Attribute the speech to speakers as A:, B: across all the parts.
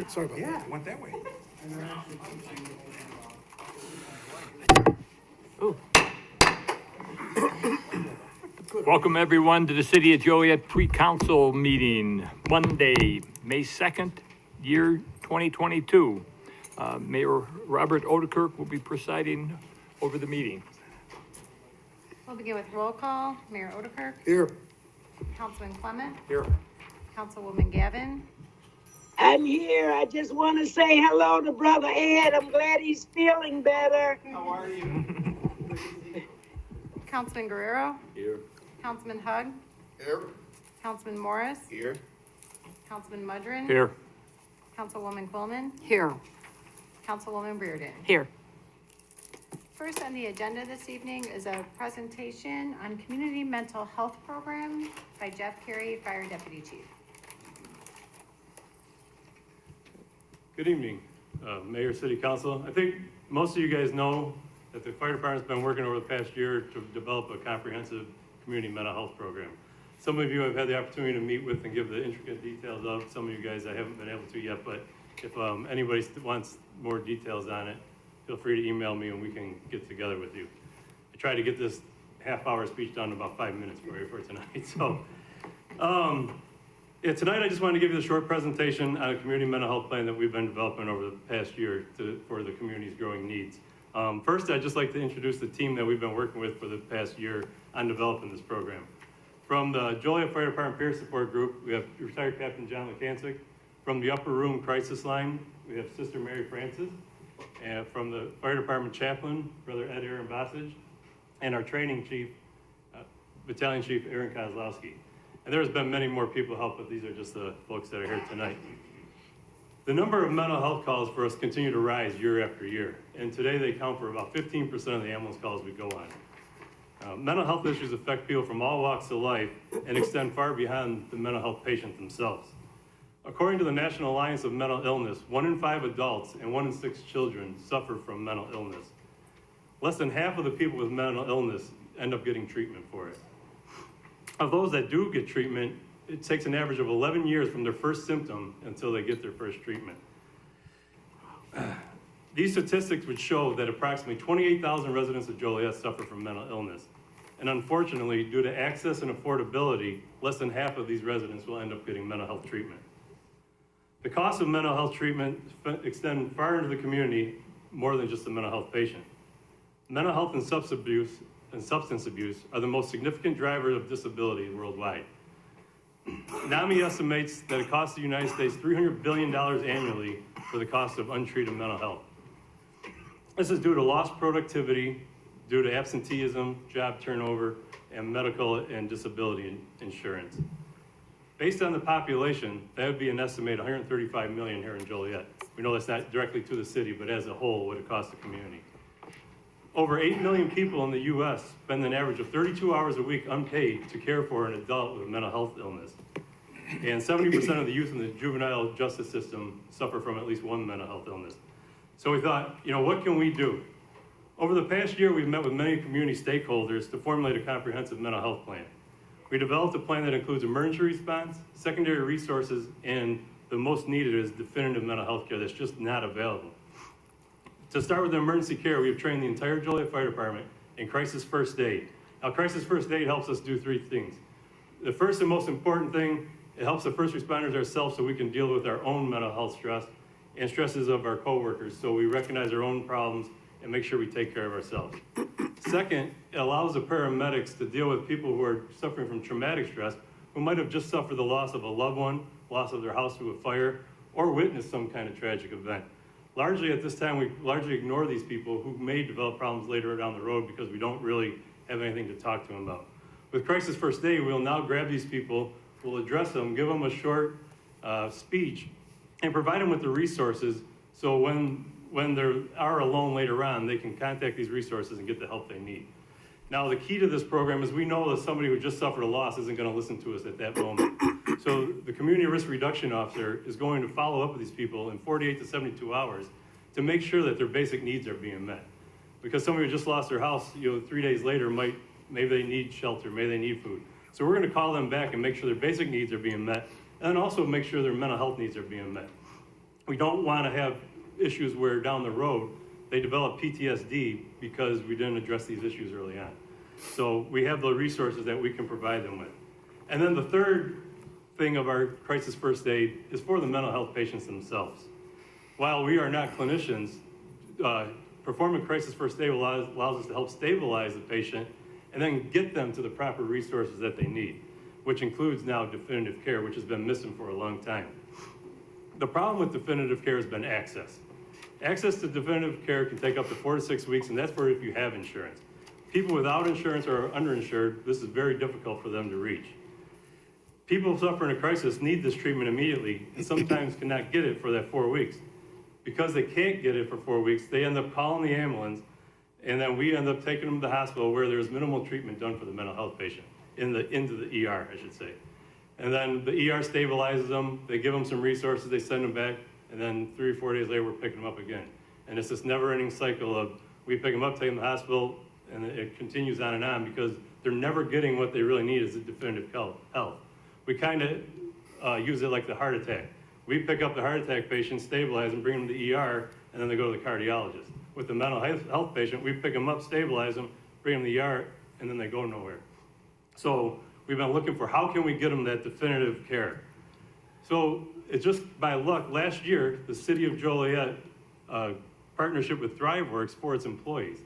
A: Sorry about that.
B: Yeah, it went that way.
C: Welcome everyone to the City of Joliet Pre-Council Meeting, Monday, May 2nd, year 2022. Mayor Robert Odekirk will be presiding over the meeting.
D: We'll begin with roll call. Mayor Odekirk,
A: Here.
D: Councilman Clement,
C: Here.
D: Councilwoman Gavin,
E: I'm here. I just want to say hello to Brother Ed. I'm glad he's feeling better.
B: How are you?
D: Councilman Guerrero,
C: Here.
D: Councilman Hug,
A: Here.
D: Councilman Morris,
A: Here.
D: Councilman Mudrin,
C: Here.
D: Councilwoman Coleman,
F: Here.
D: Councilwoman Brereton.
F: Here.
D: First on the agenda this evening is a presentation on Community Mental Health Program by Jeff Carey, Fire Deputy Chief.
G: Good evening, Mayor, City Council. I think most of you guys know that the fire department's been working over the past year to develop a comprehensive community mental health program. Some of you I've had the opportunity to meet with and give the intricate details of. Some of you guys I haven't been able to yet, but if anybody wants more details on it, feel free to email me and we can get together with you. I tried to get this half-hour speech done in about 5 minutes for you for tonight. So, yeah, tonight I just wanted to give you a short presentation on a community mental health plan that we've been developing over the past year for the community's growing needs. First, I'd just like to introduce the team that we've been working with for the past year on developing this program. From the Joliet Fire Department Peer Support Group, we have retired Captain John Lekancic. From the Upper Room Crisis Line, we have Sister Mary Francis. And from the Fire Department Chaplain, Brother Ed Aaron Bossage. And our training chief, Battalion Chief Aaron Kozlowski. And there's been many more people help, but these are just the folks that are here tonight. The number of mental health calls for us continue to rise year after year. And today they account for about 15% of the ambulance calls we go on. Mental health issues affect people from all walks of life and extend far beyond the mental health patients themselves. According to the National Alliance of Mental Illness, 1 in 5 adults and 1 in 6 children suffer from mental illness. Less than half of the people with mental illness end up getting treatment for it. Of those that do get treatment, it takes an average of 11 years from their first symptom until they get their first treatment. These statistics would show that approximately 28,000 residents of Joliet suffer from mental illness. And unfortunately, due to access and affordability, less than half of these residents will end up getting mental health treatment. The costs of mental health treatment extend far into the community, more than just the mental health patient. Mental health and substance abuse are the most significant drivers of disability worldwide. NAMI estimates that it costs the United States $300 billion annually for the cost of untreated mental health. This is due to lost productivity, due to absenteeism, job turnover, and medical and disability insurance. Based on the population, that would be an estimated 135 million here in Joliet. We know that's not directly to the city, but as a whole, what it costs the community. Over 8 million people in the U.S. spend an average of 32 hours a week unpaid to care for an adult with a mental health illness. And 70% of the youth in the juvenile justice system suffer from at least one mental health illness. So we thought, what can we do? Over the past year, we've met with many community stakeholders to formulate a comprehensive mental health plan. We developed a plan that includes emergency response, secondary resources, and the most needed is definitive mental health care that's just not available. To start with the emergency care, we have trained the entire Joliet Fire Department in crisis first aid. Now, crisis first aid helps us do 3 things. The first and most important thing, it helps the first responders ourselves so we can deal with our own mental health stress and stresses of our coworkers, so we recognize our own problems and make sure we take care of ourselves. Second, it allows the paramedics to deal with people who are suffering from traumatic stress, who might have just suffered the loss of a loved one, loss of their house to a fire, or witnessed some kind of tragic event. Largely at this time, we largely ignore these people who may develop problems later down the road because we don't really have anything to talk to them about. With Crisis First Aid, we'll now grab these people, we'll address them, give them a short speech, and provide them with the resources so when they are alone later on, they can contact these resources and get the help they need. Now, the key to this program is we know that somebody who just suffered a loss isn't going to listen to us at that moment. So the Community Risk Reduction Officer is going to follow up with these people in 48 to 72 hours to make sure that their basic needs are being met. Because somebody who just lost their house, 3 days later maybe they need shelter, maybe they need food. So we're going to call them back and make sure their basic needs are being met, and then also make sure their mental health needs are being met. We don't want to have issues where down the road they develop PTSD because we didn't address these issues early on. So we have the resources that we can provide them with. And then the third thing of our Crisis First Aid is for the mental health patients themselves. While we are not clinicians, performing Crisis First Aid allows us to help stabilize the patient and then get them to the proper resources that they need, which includes now definitive care, which has been missing for a long time. The problem with definitive care has been access. Access to definitive care can take up to 4 to 6 weeks, and that's for if you have insurance. People without insurance or underinsured, this is very difficult for them to reach. People suffering a crisis need this treatment immediately and sometimes cannot get it for that 4 weeks. Because they can't get it for 4 weeks, they end up calling the ambulance, and then we end up taking them to the hospital where there's minimal treatment done for the mental health patient, into the ER, I should say. And then the ER stabilizes them, they give them some resources, they send them back, and then 3 or 4 days later, we're picking them up again. And it's this never-ending cycle of we pick them up, take them to the hospital, and it continues on and on because they're never getting what they really need is a definitive health. We kind of use it like the heart attack. We pick up the heart attack patient, stabilize them, bring them to the ER, and then they go to the cardiologist. With the mental health patient, we pick them up, stabilize them, bring them to the ER, and then they go nowhere. So we've been looking for how can we get them that definitive care. So it's just by luck, last year, the city of Joliet partnership with ThriveWorks for its employees.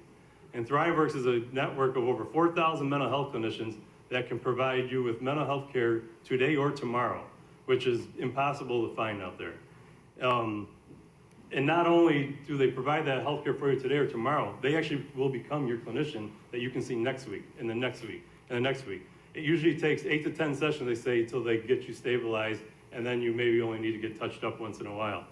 G: And ThriveWorks is a network of over 4,000 mental health clinicians that can provide you with mental health care today or tomorrow, which is impossible to find out there. And not only do they provide that health care for you today or tomorrow, they actually will become your clinician that you can see next week, and the next week, and the next week. It usually takes 8 to 10 sessions, they say, until they get you stabilized, and then you maybe only need to get touched up once in a while.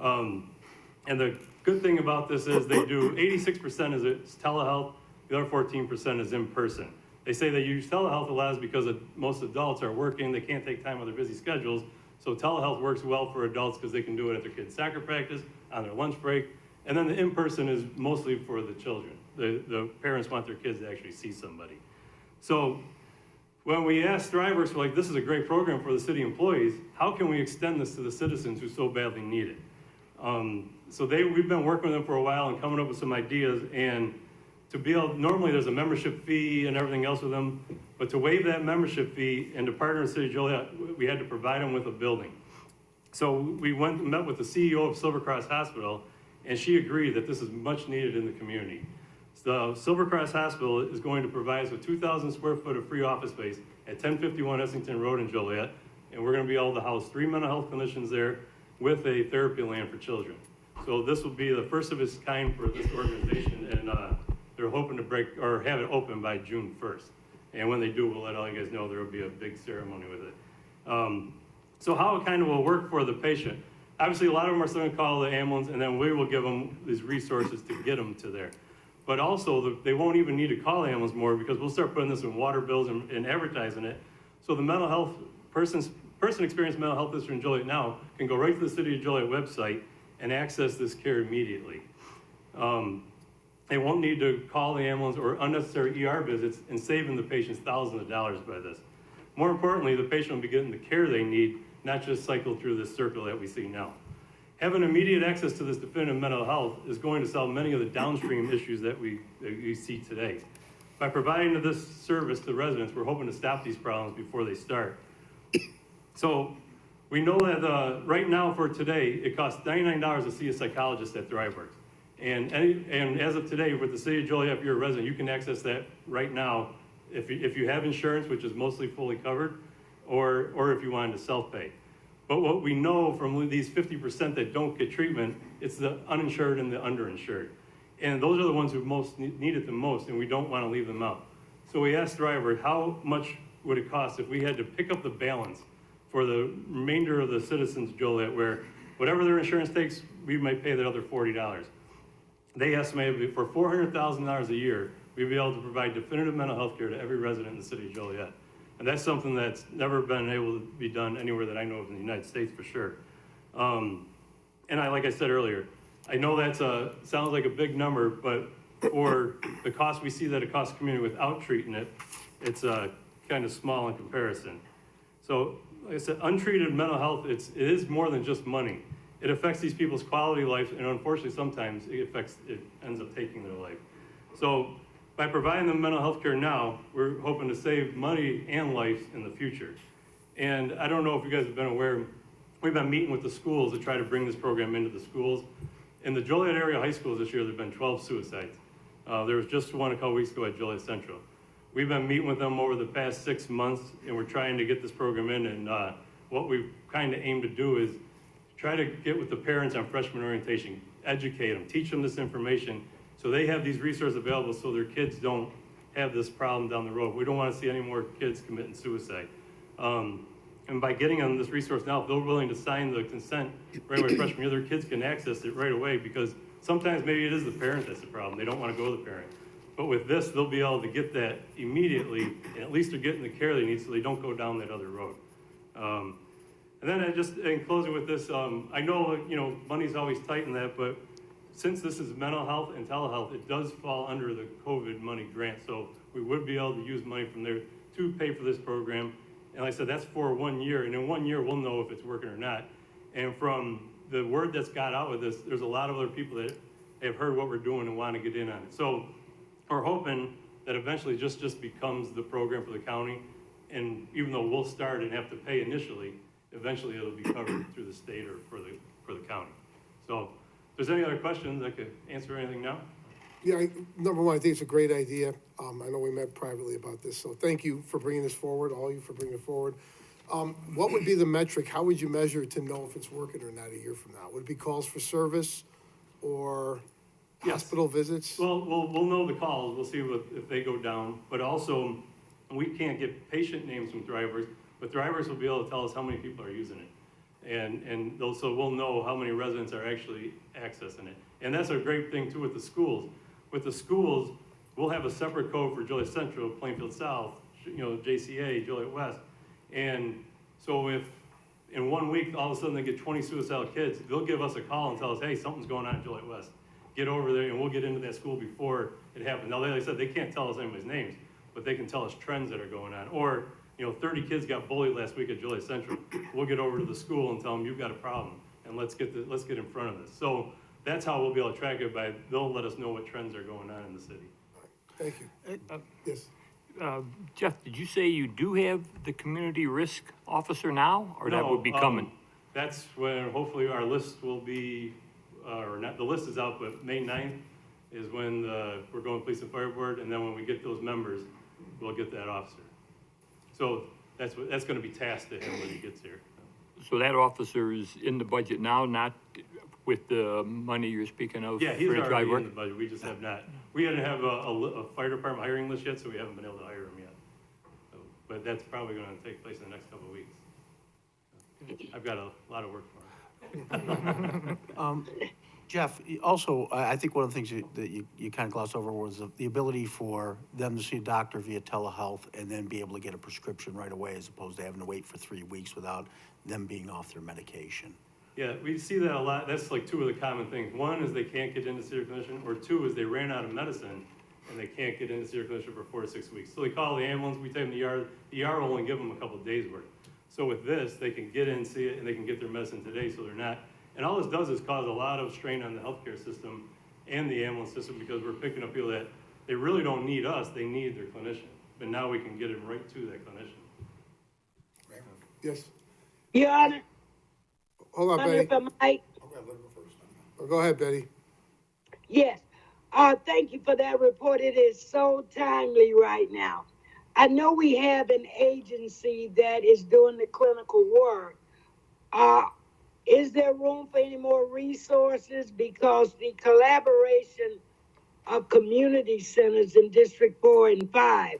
G: And the good thing about this is they do 86% is telehealth, the other 14% is in person. They say they use telehealth a lot because most adults are working, they can't take time on their busy schedules, so telehealth works well for adults because they can do it at their kids' soccer practice, on their lunch break, and then the in-person is mostly for the children. The parents want their kids to actually see somebody. So when we asked ThriveWorks, we're like, this is a great program for the city employees, how can we extend this to the citizens who so badly need it? So we've been working with them for a while and coming up with some ideas, and to be able, normally there's a membership fee and everything else with them, but to waive that membership fee and to partner with the city of Joliet, we had to provide them with a building. So we went and met with the CEO of Silver Cross Hospital, and she agreed that this is much needed in the community. So Silver Cross Hospital is going to provide us with 2,000 square foot of free office space at 1051 Essington Road in Joliet, and we're going to be able to house 3 mental health clinicians there with a therapy land for children. So this will be the first of its kind for this organization, and they're hoping to have it open by June 1st. And when they do, we'll let all you guys know there will be a big ceremony with it. So how it kind of will work for the patient. Obviously, a lot of them are still going to call the ambulance, and then we will give them these resources to get them to there. But also, they won't even need to call the ambulance more because we'll start putting this in water bills and advertising it. So the mental health person experiencing mental health history in Joliet now can go right to the City of Joliet website and access this care immediately. They won't need to call the ambulance or unnecessary ER visits and saving the patients thousands of dollars by this. More importantly, the patient will be getting the care they need, not just cycle through this circle that we see now. Having immediate access to this definitive mental health is going to solve many of the downstream issues that we see today. By providing this service to residents, we're hoping to stop these problems before they start. So we know that right now for today, it costs $99 to see a psychologist at ThriveWorks. And as of today, with the City of Joliet, if you're a resident, you can access that right now if you have insurance, which is mostly fully covered, or if you wanted to self-pay. But what we know from these 50% that don't get treatment It's the uninsured and the underinsured. And those are the ones who most need it the most, and we don't want to leave them out. So we asked Driver, how much would it cost if we had to pick up the balance for the remainder of the citizens of Joliet, where whatever their insurance takes, we might pay the other $40. They estimated for $400,000 a year, we'd be able to provide definitive mental health care to every resident in the city of Joliet. And that's something that's never been able to be done anywhere that I know of in the United States for sure. And like I said earlier, I know that's sounds like a big number, but for the cost we see that it costs the community without treating it, it's kind of small in comparison. So, like I said, untreated mental health, it is more than just money. It affects these people's quality of life, and unfortunately, sometimes it ends up taking their life. So, by providing them mental health care now, we're hoping to save money and life in the future. And I don't know if you guys have been aware, we've been meeting with the schools to try to bring this program into the schools. In the Joliet area high schools this year, there have been 12 suicides. There was just one a couple weeks ago at Joliet Central. We've been meeting with them over the past 6 months, and we're trying to get this program in. And what we've kind of aimed to do is try to get with the parents on freshman orientation, educate them, teach them this information, so they have these resources available so their kids don't have this problem down the road. We don't want to see any more kids committing suicide. And by getting them this resource now, if they're willing to sign the consent right away freshman year, their kids can access it right away, because sometimes maybe it is the parent that's the problem. They don't want to go to the parent. But with this, they'll be able to get that immediately, and at least they're getting the care they need so they don't go down that other road. And then in closing with this, I know, money's always tight in that, but since this is mental health and telehealth, it does fall under the COVID money grant. So we would be able to use money from there to pay for this program. And like I said, that's for 1 year. And in 1 year, we'll know if it's working or not. And from the word that's got out with this, there's a lot of other people that have heard what we're doing and want to get in on it. So we're hoping that eventually just becomes the program for the county. And even though we'll start and have to pay initially, eventually it'll be covered through the state or for the county. So if there's any other questions, I could answer anything now.
A: Yeah, number one, I think it's a great idea. I know we met privately about this, so thank you for bringing this forward, all you for bringing it forward. What would be the metric? How would you measure to know if it's working or not a year from now? Would it be calls for service or hospital visits?
G: Well, we'll know the calls. We'll see if they go down. But also, we can't get patient names from drivers, but drivers will be able to tell us how many people are using it. And so we'll know how many residents are actually accessing it. And that's a great thing too with the schools. With the schools, we'll have a separate code for Joliet Central, Plainfield South, JCA, Joliet West. And so if in 1 week, all of a sudden they get 20 suicidal kids, they'll give us a call and tell us, hey, something's going on in Joliet West. Get over there and we'll get into that school before it happens. Now, like I said, they can't tell us anybody's names, but they can tell us trends that are going on. Or, 30 kids got bullied last week at Joliet Central. We'll get over to the school and tell them, you've got a problem, and let's get in front of this. So that's how we'll be able to track it they'll let us know what trends are going on in the city.
A: Thank you. Yes.
C: Jeff, did you say you do have the community risk officer now, or that would be coming?
G: That's when hopefully our list will be, or not, the list is out, but May 9th is when we're going to Police and Fire Board, and then when we get those members, we'll get that officer. So that's going to be tasked to him when he gets here.
C: So that officer is in the budget now, not with the money you're speaking of?
G: Yeah, he's
C: for his drive
G: already
C: work?
G: in the budget. We just have not. We didn't have a fire department hiring list yet, so we haven't been able to hire him yet. So, but that's probably going to take place in the next couple of weeks. I've got a lot of work for him.
B: Jeff, also, I think one of the things that you kind of glossed over was the ability for them to see a doctor via telehealth and then be able to get a prescription right away, as opposed to having to wait for 3 weeks without them being off their medication.
G: Yeah, we see that a lot. That's like two of the common things. One is they can't get into see their clinician, or two is they ran out of medicine and they can't get into see their clinician for 4 to 6 weeks. So they call the ambulance, we take them to the ER. The ER will only give them a couple of days worth. So with this, they can get in, see it, and they can get their medicine today, so they're not. And all this does is cause a lot of strain on the healthcare system and the ambulance system, because we're picking up people that they really don't need us, they need their clinician. But now we can get them right to that clinician.
A: Yes.
E: Your Honor,
A: Hold on,
E: Honor,
A: Betty.
E: if I might.
A: Oh, go ahead, Betty.
E: Yes. Thank you for that report. It is so timely right now. I know we have an agency that is doing the clinical work. is there room for any more resources? Because the collaboration of community centers in District 4 and 5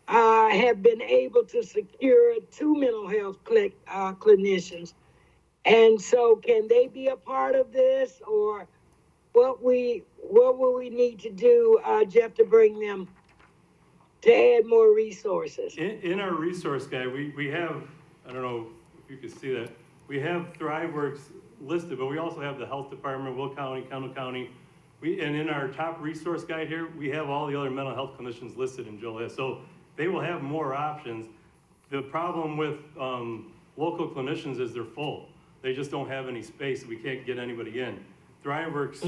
E: have been able to secure 2 mental health clinicians. And so can they be a part of this, or what will we need to do, Jeff, to bring them to add more resources?
G: In our resource guide, we have, I don't know if you can see that, we have ThriveWorks listed, but we also have the Health Department, Will County, Kendall County. And in our top resource guide here, we have all the other mental health clinicians listed in Joliet. So they will have more options. The problem with local clinicians is they're full. They just don't have any space. We can't get anybody in. ThriveWorks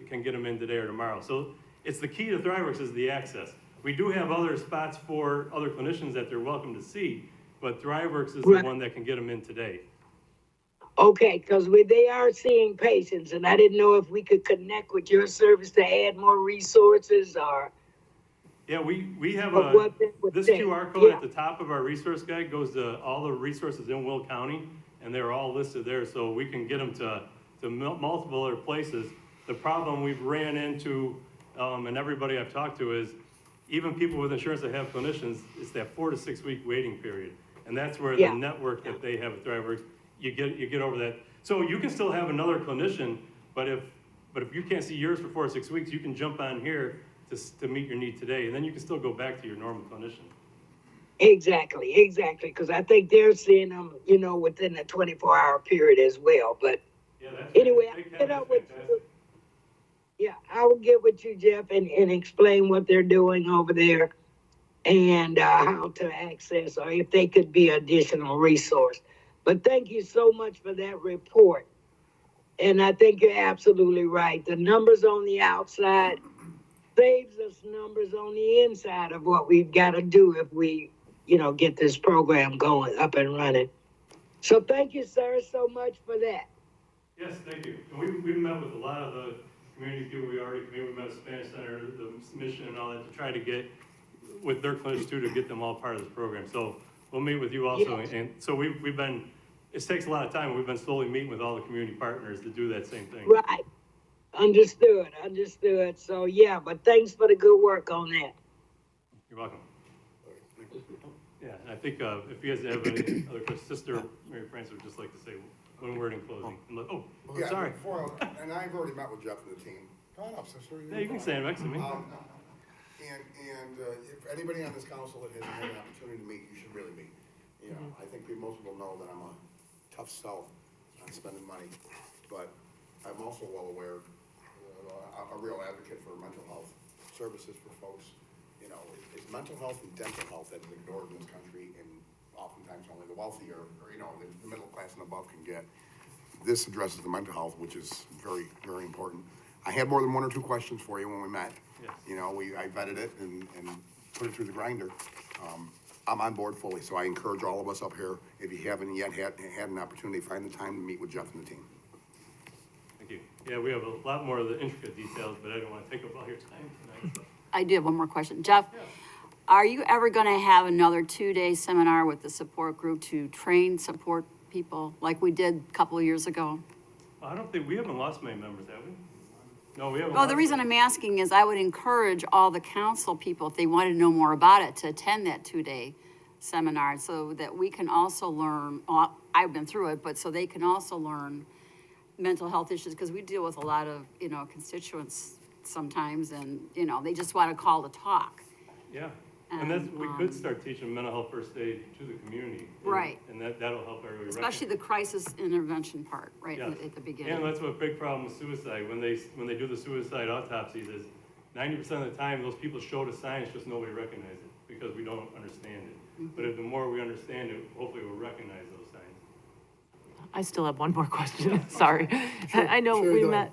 G: can get them in today or tomorrow. So it's the key to ThriveWorks is the access. We do have other spots for other clinicians that they're welcome to see, but ThriveWorks is the one that can get them in today.
E: Okay, because they are seeing patients, and I didn't know if we could connect with your service to add more resources, or
G: Yeah, we have this
E: say.
G: QR code at the top of our resource guide goes to all the resources in Will County, and they're all listed there, so we can get them to multiple other places. The problem we've ran into, and everybody I've talked to is, even people with insurance that have clinicians, it's that 4 to 6 week waiting period. And that's where the network that they have at ThriveWorks, you get over that. So you can still have another clinician, but if you can't see yours for 4 or 6 weeks, you can jump on here to meet your need today, and then you can still go back to your normal clinician.
E: Exactly, because I think they're seeing them, within a 24-hour period as well. But anyway, I'll get up with you. Yeah, I will get with you, Jeff, and explain what they're doing over there and how to access, or if they could be additional resource. But thank you so much for that report. And I think you're absolutely right. The numbers on the outside saves us numbers on the inside of what we've got to do if we, get this program going up and running. So thank you, sir, so much for that.
G: Yes, thank you. And we've met with a lot of the community people we met with Spanish Center, the mission and all that, to try to get with their clinicians too, to get them all part of this program. So we'll meet with you also. Yes. And so we've been, it takes a lot of time. We've been slowly meeting with all the community partners to do that same thing.
E: Right. Understood. So yeah, but thanks for the good work on that.
G: You're welcome. Yeah, and I think if you guys have any other questions, Sister Mary Frances would just like to say one word in closing.
F: Yeah,
G: sorry.
F: And I've already met with Jeff and the team. Come on up, sister.
G: Yeah, you can stand next to me.
F: If anybody on this council that hasn't had an opportunity to meet, you should really meet. I think most people know that I'm a tough sell on spending money, but I'm also well aware, a real advocate for mental health services for folks. It's mental health and dental health that is ignored in this country, and oftentimes only the wealthier, or the middle class and above can get. This addresses the mental health, which is very, very important. I had more than 1 or 2 questions for you when we met. Yes. I vetted it and put it through the grinder. I'm on board fully, so I encourage all of us up here, if you haven't yet had an opportunity, find the time to meet with Jeff and the team.
G: Thank you. Yeah, we have a lot more of the intricate details, but I don't want to take up all your time tonight. So.
H: I do have one more question. Jeff, are you ever going to have another 2-day seminar with the support group to train support people like we did a couple of years ago?
G: I don't think, we haven't lost many members, have we? No, we haven't.
H: Well, the reason I'm asking is I would encourage all the council people, if they want to know more about it, to attend that 2-day seminar so that we can also learn, I've been through it, but so they can also learn mental health issues, because we deal with a lot of, constituents sometimes, and, they just want to call to talk.
G: Yeah, and we could start teaching mental health first aid to the community.
H: Right.
G: And that'll help everybody.
H: Especially the crisis intervention part, right, at the beginning.
G: And that's a big problem with suicide. When they do the suicide autopsies, is 90% of the time, those people show the signs, just nobody recognizes it, because we don't understand it. Mm-hmm. But the more we understand it, hopefully we'll recognize those signs.
I: I still have one more question. Sorry.
A: Sure,
I: I know
A: sure,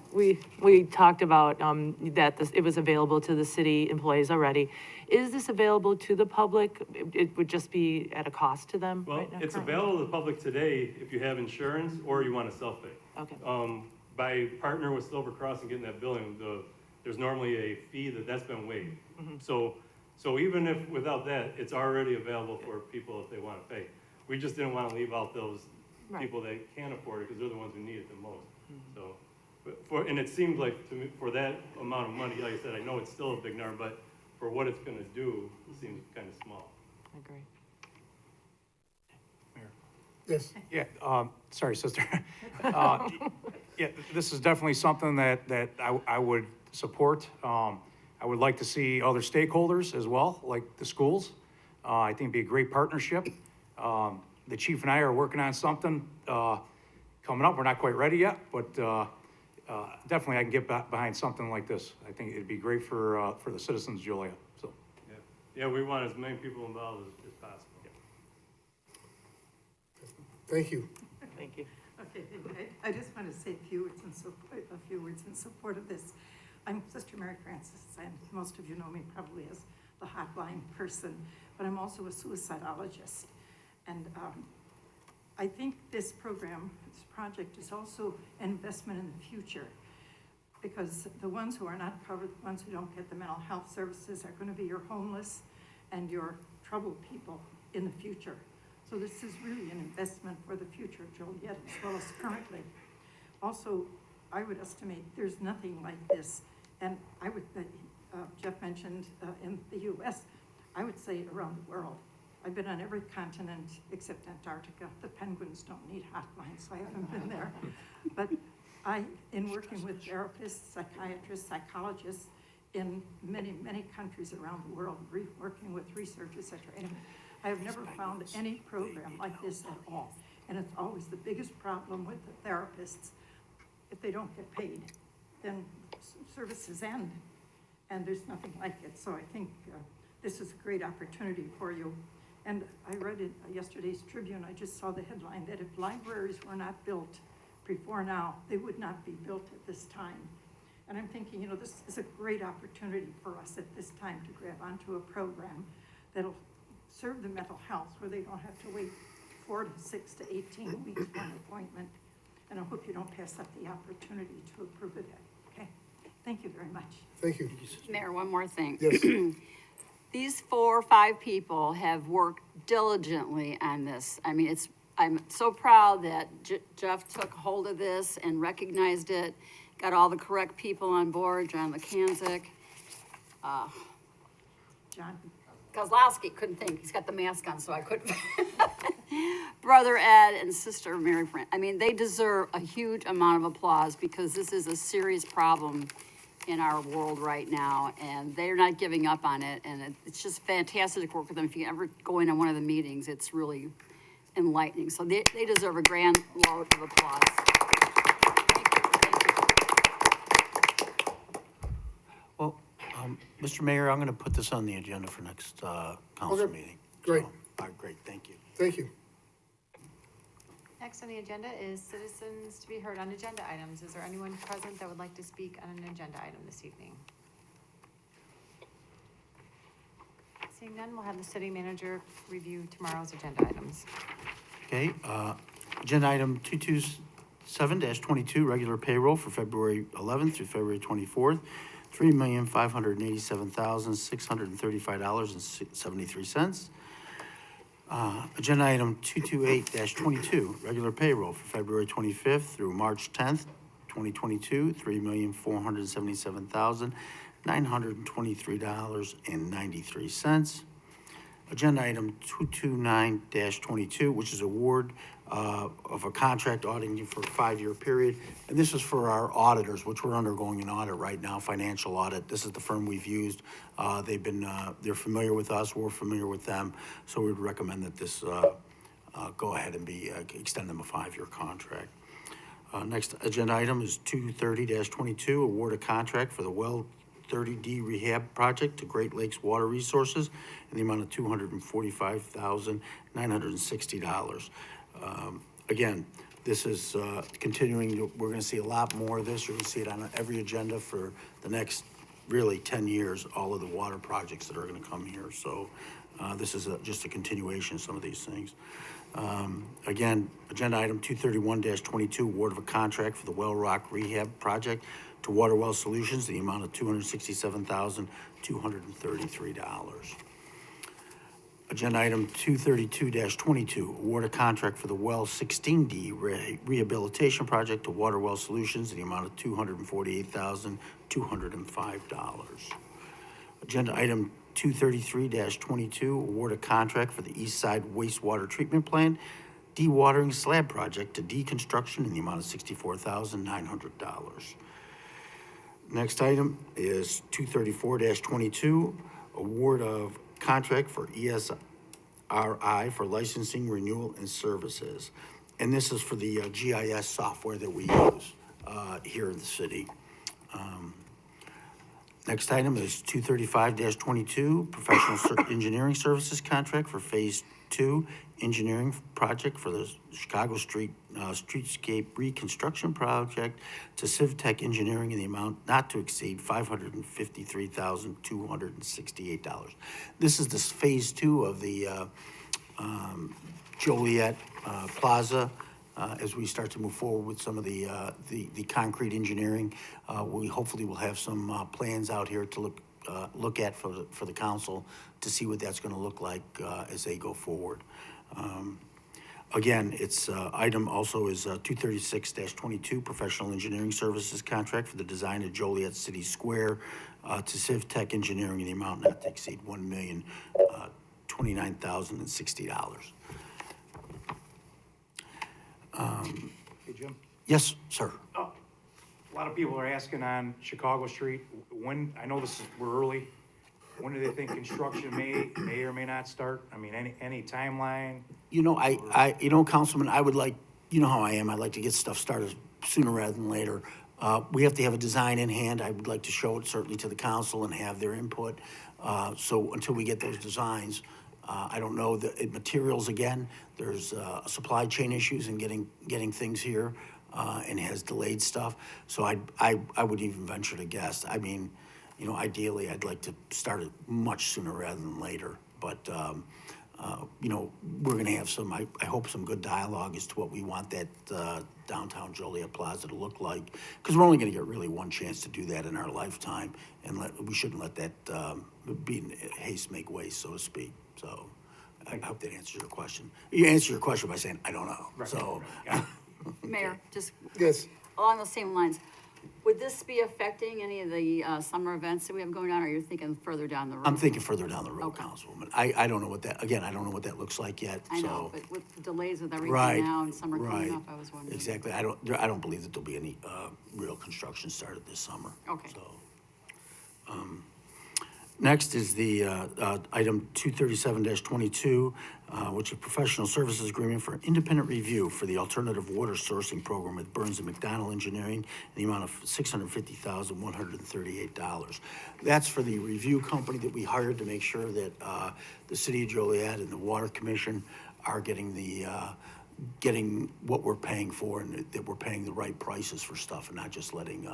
I: we talked about that it was available to the city employees already. Is this available to the public? It would just be at a cost to them?
G: Well,
I: right now,
G: it's
I: currently?
G: available to the public today if you have insurance or you want to self-pay.
I: Okay.
G: By partnering with Silver Cross and getting that billing, there's normally a fee that's been waived. Mm-hmm. So even if without that, it's already available for people if they want to pay. We just didn't want to leave out those
I: Right.
G: people that can't afford it, because they're the ones who need it the most. So, and it seems like to me, for that amount of money, like I said, I know it's still a big number, but for what it's gonna do, it seems kind of small.
I: I agree.
A: Yes,
J: Yeah, sorry, sister. Yeah, this is definitely something that I would support. I would like to see other stakeholders as well, like the schools. I think it'd be a great partnership. The chief and I are working on something, coming up. We're not quite ready yet, but, definitely I can get behind something like this. I think it'd be great for the citizens of Joliet, so.
G: Yeah, we want as many people involved as possible.
A: thank you.
I: Thank you.
K: Okay, I just want to say a few words in support of this. I'm Sister Mary Frances, and most of you know me probably as the hotline person, but I'm also a suicidologist. And I think this program, this project is also an investment in the future, because the ones who are not covered, the ones who don't get the mental health services are going to be your homeless and your troubled people in the future. So this is really an investment for the future of Joliet as well as currently. Also, I would estimate there's nothing like this, and I would, Jeff mentioned in the US, I would say around the world. I've been on every continent except Antarctica. The penguins don't need hotlines, so I haven't been there. But in working with therapists, psychiatrists, psychologists in many, many countries around the world, working with researchers, etc., I have never found any program like this at all. And it's always the biggest problem with the therapists. If they don't get paid, then services end, and there's nothing like it. So I think this is a great opportunity for you. And I read in yesterday's Tribune, I just saw the headline that if libraries were not built before now, they would not be built at this time. And I'm thinking, this is a great opportunity for us at this time to grab onto a program that'll serve the mental health, where they don't have to wait 4 to 6 to 18 weeks for an appointment. And I hope you don't pass up the opportunity to approve of that. Okay, thank you very much.
A: Thank you.
H: Mayor, one more thing.
A: Yes,
H: These 4 or 5 people have worked diligently on this. I mean, I'm so proud that Jeff took hold of this and recognized it, got all the correct people on board, John McKanzik.
K: John.
H: Kozlowski couldn't think, he's got the mask on, so I couldn't. Brother Ed and Sister Mary Fran, I mean, they deserve a huge amount of applause, because this is a serious problem in our world right now, and they're not giving up on it, and it's just fantastic to work with them. If you ever go into one of the meetings, it's really enlightening, so they deserve a grand load of applause.
B: Well, Mr. Mayor, I'm gonna put this on the agenda for next, council
A: Okay,
B: meeting.
A: great.
B: So, all right, great, thank you.
A: thank you.
D: Next on the agenda is citizens to be heard on agenda items. Is there anyone present that would like to speak on an agenda item this evening? Seeing none, we'll have the city manager review tomorrow's agenda items.
B: Okay, agenda item 227-22, regular payroll for February 11th through February 24th, $3,587,635.73. Agenda item 228-22, regular payroll for February 25th through March 10th, 2022, $3,477,923.93. Agenda item 229-22, which is award of a contract auditing for a 5-year period. And this is for our auditors, which we're undergoing an audit right now, financial audit. This is the firm we've used. They're familiar with us, we're familiar with them. So we'd recommend that this go ahead and extend them a 5-year contract. Next agenda item is 230-22, award a contract for the well 30D rehab project to Great Lakes Water Resources in the amount of $245,960. Again, this is continuing. We're going to see a lot more of this. You're going to see it on every agenda for the next really 10 years, all of the water projects that are going to come here. So this is just a continuation of some of these things. Again, agenda item 231-22, award of a contract for the Well Rock Rehab Project to Water Well Solutions, the amount of $267,233. Agenda item 232-22, award a contract for the well 16D rehabilitation project to Water Well Solutions in the amount of $248,205. Agenda item 233-22, award a contract for the East Side wastewater treatment plant dewatering slab project to deconstruction in the amount of $64,900. Next item is 234-22, award of contract for ESRI for licensing, renewal, and services. And this is for the GIS software that we use here in the city. Next item is 235-22, professional engineering services contract for Phase 2 engineering project for the Chicago streetscape reconstruction project to Civtech Engineering in the amount not to exceed $553,268. This is this Phase 2 of the Joliet Plaza. As we start to move forward with some of the concrete engineering, we hopefully will have some plans out here to look at for the council to see what that's going to look like as they go forward. Again, it's item also is 236-22, professional engineering services contract for the design of Joliet City Square to Civtech Engineering in the amount not to exceed $1,029,060.
J: Hey, Jim?
B: Yes, sir.
J: A lot of people are asking on Chicago Street, when, I know we're early, when do they think construction may or may not start? I mean, any timeline?
B: You know, Councilman, I would like, you know how I am, I'd like to get stuff started sooner rather than later. We have to have a design in hand. I would like to show it certainly to the council and have their input. So until we get those designs, I don't know the materials again. There's supply chain issues in getting things here, and has delayed stuff. So I would even venture to guess. I mean, you know, ideally, I'd like to start it much sooner rather than later. But you know, we're going to have some, I hope, some good dialogue as to what we want that downtown Joliet Plaza to look like. Because we're only going to get really one chance to do that in our lifetime, and we shouldn't let that be in haste make waste, so to speak. So I hope that answers your question. You answer your question by saying, I don't know.
J: Right.
B: So,
H: Mayor, just
A: Yes.
H: along those same lines, would this be affecting any of the summer events that we have going on, or you're thinking further down the road?
B: I'm thinking further down the road,
H: Okay.
B: Councilwoman. I don't know what that, again, I don't know what that looks like yet, so.
H: I know, but with the delays with everything
B: Right,
H: now and summer coming
B: right.
H: up, I was wondering.
B: Exactly. I don't believe that there'll be any real construction started this summer.
H: Okay.
B: So, next is the item 237-22, which is professional services agreement for independent review for the alternative water sourcing program with Burns and McDonnell Engineering in the amount of $650,138. That's for the review company that we hired to make sure that the city of Joliet and the Water Commission are getting getting what we're paying for, and that we're paying the right prices for stuff and not just letting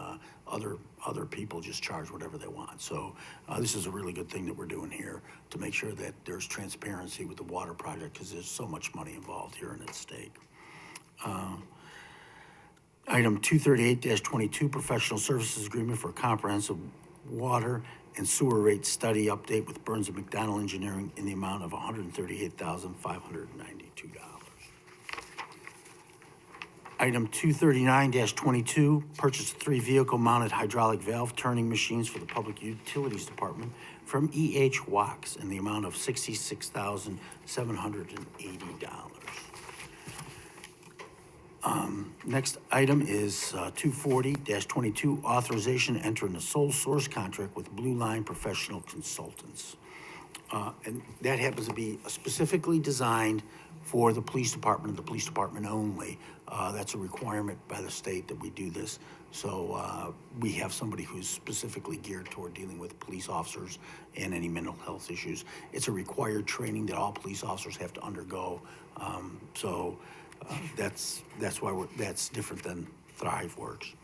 B: other people just charge whatever they want. So this is a really good thing that we're doing here to make sure that there's transparency with the water project, because there's so much money involved here and at stake. Item 238-22, professional services agreement for a comprehensive water and sewer rate study update with Burns and McDonnell Engineering in the amount of $138,592. Item 239-22, purchase 3 vehicle-mounted hydraulic valve turning machines for the Public Utilities Department from E.H. Wax in the amount of $66,780. Next item is 240-22, authorization to enter in a sole source contract with Blue Line Professional Consultants. And that happens to be specifically designed for the police department and the police department only. That's a requirement by the state that we do this. So we have somebody who's specifically geared toward dealing with police officers and any mental health issues. It's a required training that all police officers have to undergo. That's why that's different than ThriveWorks.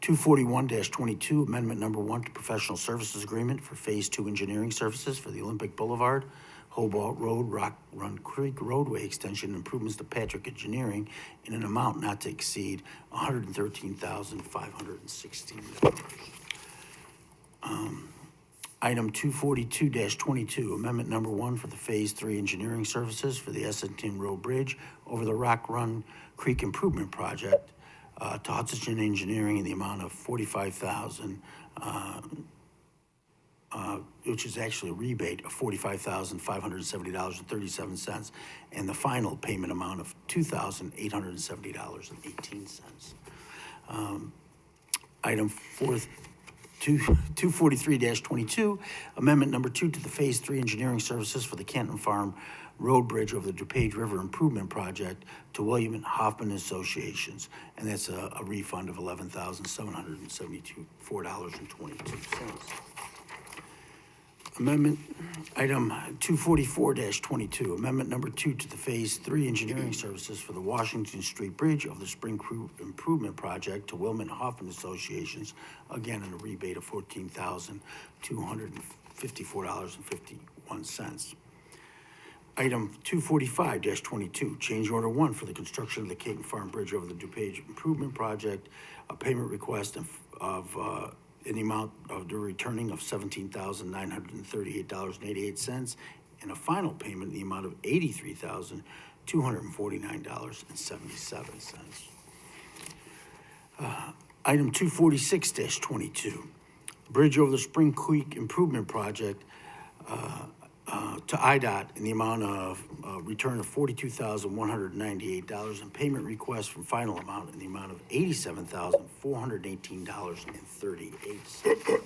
B: 241-22, amendment number 1 to professional services agreement for Phase 2 engineering services for the Olympic Boulevard, Hobart Road, Rock Run Creek roadway extension improvements to Patrick Engineering in an amount not to exceed $113,516. Item 242-22, amendment number 1 for the Phase 3 engineering services for the Essington Road Bridge over the Rock Run Creek Improvement Project to Hudson Engineering in the amount of $45,000, which is actually a rebate of $45,570.37, and the final payment amount of $2,870.18. Item 243-22, amendment number 2 to the Phase 3 engineering services for the Canton Farm Road Bridge over the DuPage River Improvement Project to William and Hoffman Associations, and that's a refund of $11,774.22. Amendment, item 244-22, amendment number 2 to the Phase 3 engineering services for the Washington Street Bridge of the Spring Creek Improvement Project to Wilman Hoffman Associations, again, in a rebate of $14,254.51. Item 245-22, change order 1 for the construction of the Caton Farm Bridge over the DuPage Improvement Project, a payment request of in the amount of the returning of $17,938.88, and a final payment in the amount of $83,249.77. Item 246-22, bridge over the Spring Creek Improvement Project to IDOT in the amount of return of $42,198 and payment request from final amount in the amount of $87,418.38.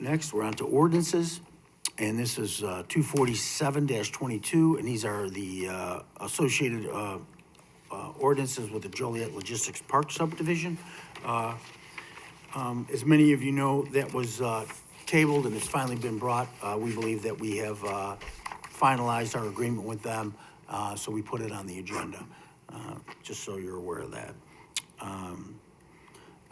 B: Next, we're on to ordinances, and this is 247-22, and these are the associated ordinances with the Joliet Logistics Park subdivision. As many of you know, that was tabled and it's finally been brought. We believe that we have finalized our agreement with them, so we put it on the agenda, just so you're aware of that.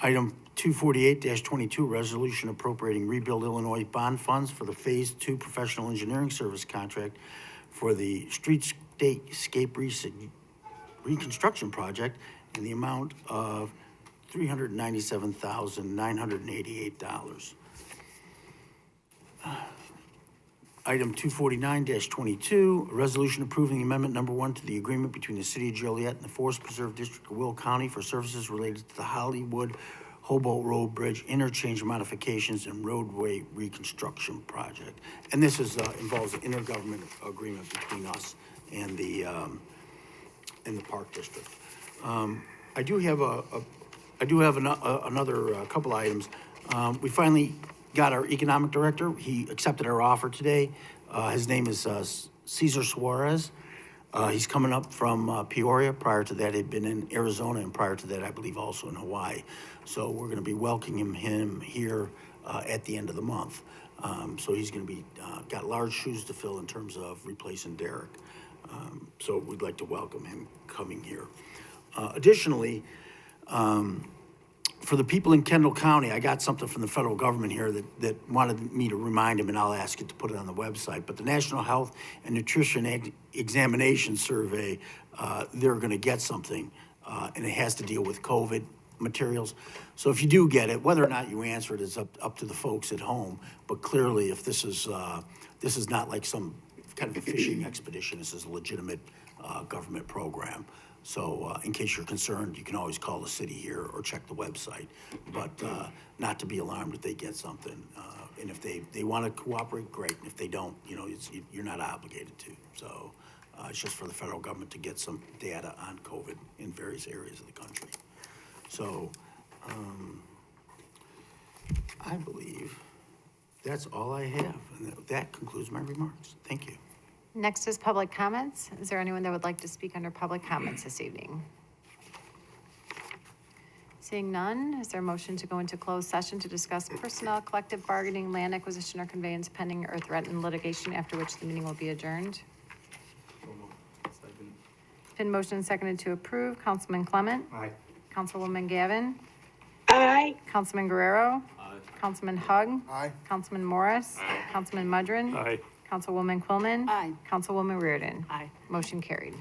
B: Item 248-22, resolution appropriating Rebuild Illinois bond funds for the Phase 2 professional engineering service contract for the streetscape reconstruction project in the amount of $397,988. Item 249-22, a resolution approving the amendment number 1 to the agreement between the City of Joliet and the Forest Preserve District of Will County for services related to the Hollywood Hobo Road Bridge interchange modifications and roadway reconstruction project. And this is involves an intergovernmental agreement between us and the Park District. I do have another couple items. We finally got our economic director. He accepted our offer today. His name is Cesar Suarez. He's coming up from Peoria. Prior to that, he'd been in Arizona, and prior to that, I believe also in Hawaii. So we're going to be welcoming him here at the end of the month. So he's going to be got large shoes to fill in terms of replacing Derek. So we'd like to welcome him coming here. Additionally, for the people in Kendall County, I got something from the federal government here that wanted me to remind them, and I'll ask it to put it on the website. But the National Health and Nutrition Examination Survey, they're going to get something, and it has to deal with COVID materials. So if you do get it, whether or not you answer it is up to the folks at home. But clearly, if this is not like some kind of a fishing expedition, this is a legitimate government program. So in case you're concerned, you can always call the city here or check the website, but not to be alarmed if they get something. And if they want to cooperate, great. And if they don't, you're not obligated to. So it's just for the federal government to get some data on COVID in various areas of the country. So I believe that's all I have. And that concludes my remarks. Thank you.
D: Next is public comments. Is there anyone that would like to speak under public comments this evening? Seeing none, is there a motion to go into closed session to discuss personnel, collective bargaining, land acquisition or conveyance pending or threatened litigation, after which the meeting will be adjourned? Been motion and seconded to approve. Councilman Clement?
J: Aye.
D: Councilwoman Gavin?
E: Aye.
D: Councilman Guerrero? Aye. Councilman Hug?
F: Aye.
D: Councilman Morris? Aye. Councilman Mudrin?
C: Aye.
D: Councilwoman Quillman?
H: Aye.
D: Councilwoman Reardon?
I: Aye.
D: Motion carried.